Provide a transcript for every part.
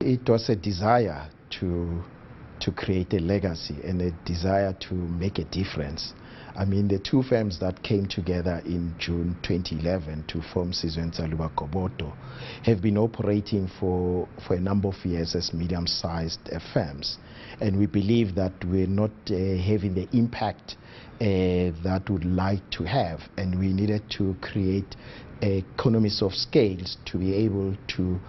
It was a desire to create a legacy and a desire to make a difference. I mean, the two firms that came together in June 2011 to form SizweNtsalubaGobodo have been operating for a number of years as medium-sized firms. And we believe that we're not having the impact that we'd like to have. And we needed to create economies of scales to be able to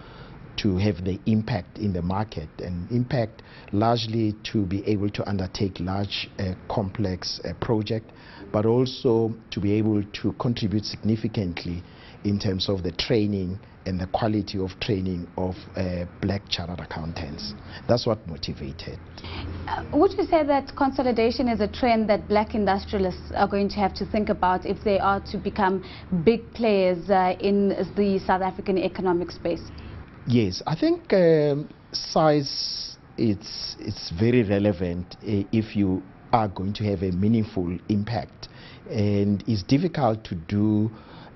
have the impact in the market, and impact largely to be able to undertake large complex project, but also to be able to contribute significantly in terms of the training and the quality of training of black chartered accountants. That's what motivated. Would you say that consolidation is a trend that black industrialists are going to have to think about if they are to become big players in the South African economic space? Yes, I think size it's very relevant if you are going to have a meaningful impact, and it's difficult to do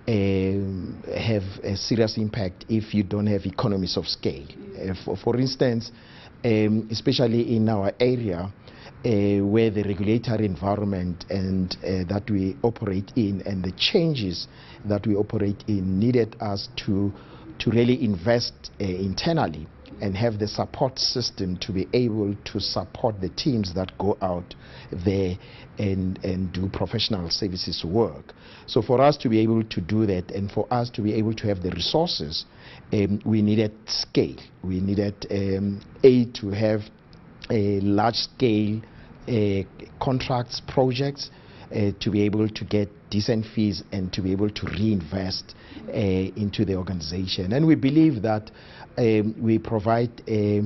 have a serious impact if you don't have economies of scale. For instance, especially in our area where the regulatory environment and that we operate in and the changes that we operate in needed us to really invest internally and have the support system to be able to support the teams that go out there and do professional services work. So for us to be able to do that, and for us to be able to have the resources, we needed scale. We needed to have large scale contracts, projects, to be able to get decent fees and to be able to reinvest into the organization. And we believe that we provide a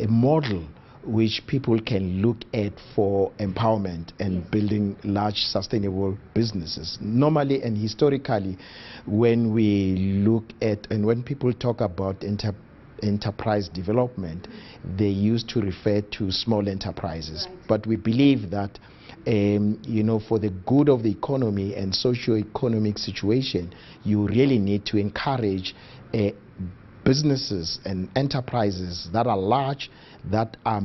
model which people can look at for empowerment and building large sustainable businesses. Normally and historically, when we look at and when people talk about enterprise development, they used to refer to small enterprises. Right. But we believe that for the good of the economy and socio-economic situation, you really need to encourage businesses and enterprises that are large, that are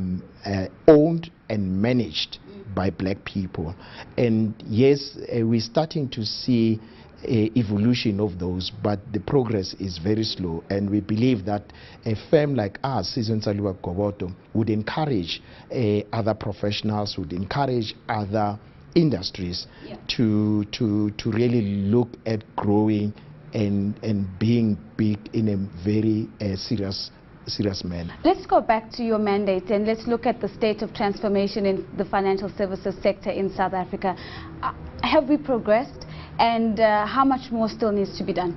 owned and managed by black people. And yes, we're starting to see evolution of those, but the progress is very slow, and we believe that a firm like us, SizweNtsalubaGobodo, would encourage other professionals, would encourage other industries to really look at growing and being big in a very serious manner. Let's go back to your mandate and let's look at the state of transformation in the financial services sector in South Africa. Have we progressed? And how much more still needs to be done?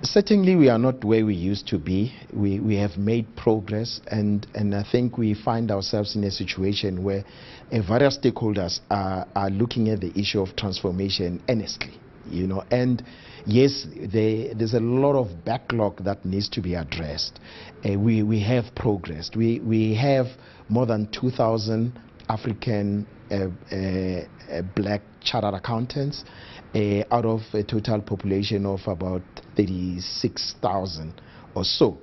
Certainly we are not where we used to be. We have made progress, and I think we find ourselves in a situation where various stakeholders are looking at the issue of transformation earnestly. And yes, there's a lot of backlog that needs to be addressed. We have progressed. We have more than 2,000 African black chartered accountants out of a total population of about 36,000 or so,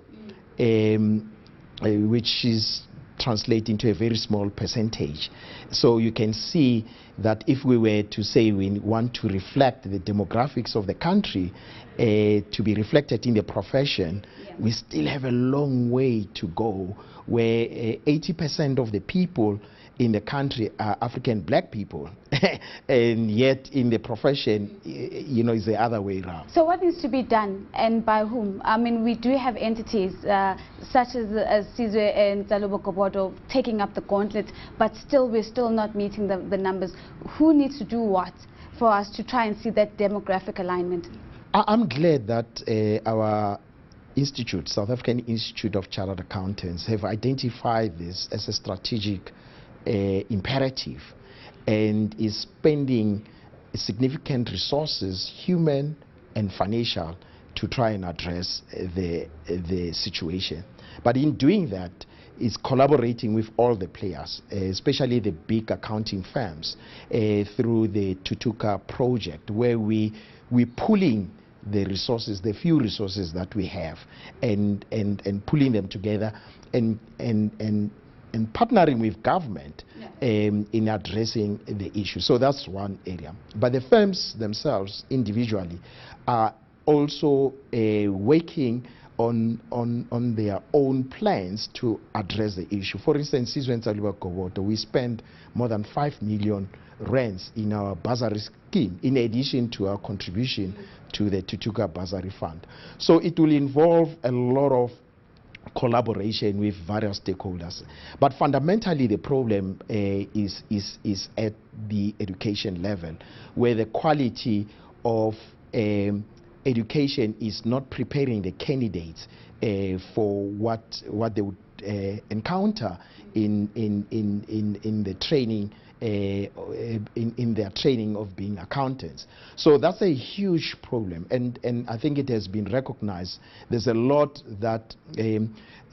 which is translating to a very small percentage. So you can see that if we were to say we want to reflect the demographics of the country to be reflected in the profession, we still have a long way to go, where 80% of the people in the country are African black people, and yet in the profession, it's the other way around. So what needs to be done, and by whom? I mean, we do have entities such as SizweNtsalubaGobodo taking up the gauntlet, but still we're still not meeting the numbers. Who needs to do what for us to try and see that demographic alignment? I'm glad that our institute, South African Institute of Chartered Accountants, have identified this as a strategic imperative and is spending significant resources, human and financial, to try and address the situation. But in doing that, is collaborating with all the players, especially the big accounting firms, through the Tutuka project, where we're pulling the resources, the few resources that we have, and pulling them together and partnering with government in addressing the issue. So that's one area. But the firms themselves individually are also working on their own plans to address the issue. For instance, SizweNtsalubaGobodo, we spend more than 5 million rands in our bursary scheme, in addition to our contribution to the Tutuka Bursary Fund. So it will involve a lot of collaboration with various stakeholders. But fundamentally, the problem is at the education level, where the quality of education is not preparing the candidates for what they would encounter in the training, in their training of being accountants. So that's a huge problem, and I think it has been recognized. There's a lot that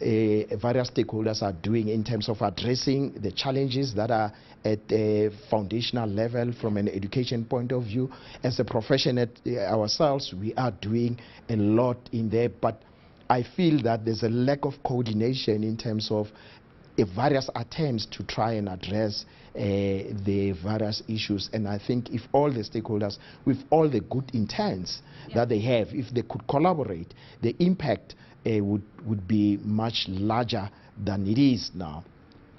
various stakeholders are doing in terms of addressing the challenges that are at a foundational level from an education point of view. As a profession ourselves, we are doing a lot in there, but I feel that there's a lack of coordination in terms of various attempts to try and address the various issues. And I think if all the stakeholders, with all the good intents that they have, if they could collaborate, the impact would be much larger than it is now.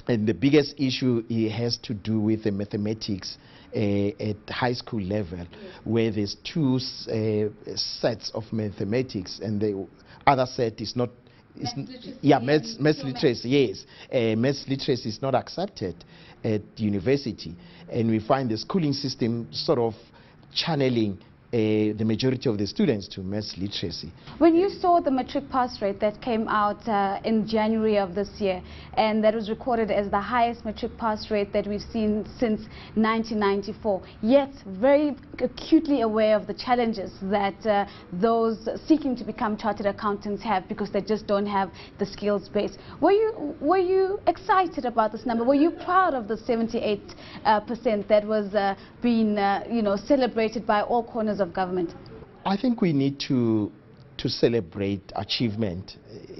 And the biggest issue has to do with the mathematics at high school level, where there's two sets of mathematics, and the other set is not. Maths literacy, yes. Maths literacy is not accepted at university, and we find the schooling system sort of channeling the majority of the students to maths literacy. When you saw the matric pass rate that came out in January of this year, and that was recorded as the highest matric pass rate that we've seen since 1994, yet very acutely aware of the challenges that those seeking to become chartered accountants have, because they just don't have the skills base. Were you excited about this number? Were you proud of the 78% that was being celebrated by all corners of government? I think we need to celebrate achievement.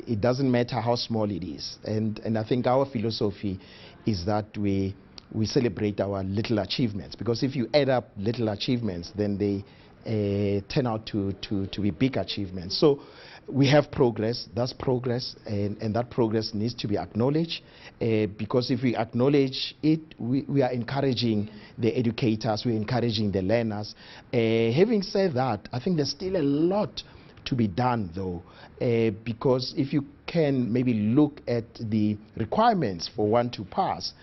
It doesn't matter how small it is, and I think our philosophy is that we celebrate our little achievements, because if you add up little achievements, then they turn out to be big achievements. So we have progress. That's progress, and that progress needs to be acknowledged, because if we acknowledge it, we are encouraging the educators, we're encouraging the learners. Having said that, I think there's still a lot to be done, though, because if you can maybe look at the requirements for one to pass,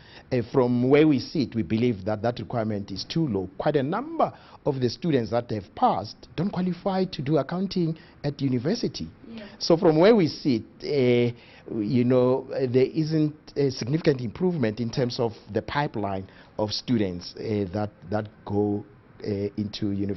from where we sit, we believe that that requirement is too low. Quite a number of the students that have passed don't qualify to do accounting at university. Yeah. So from where we sit, there isn't a significant improvement in terms of the pipeline of students that go into university.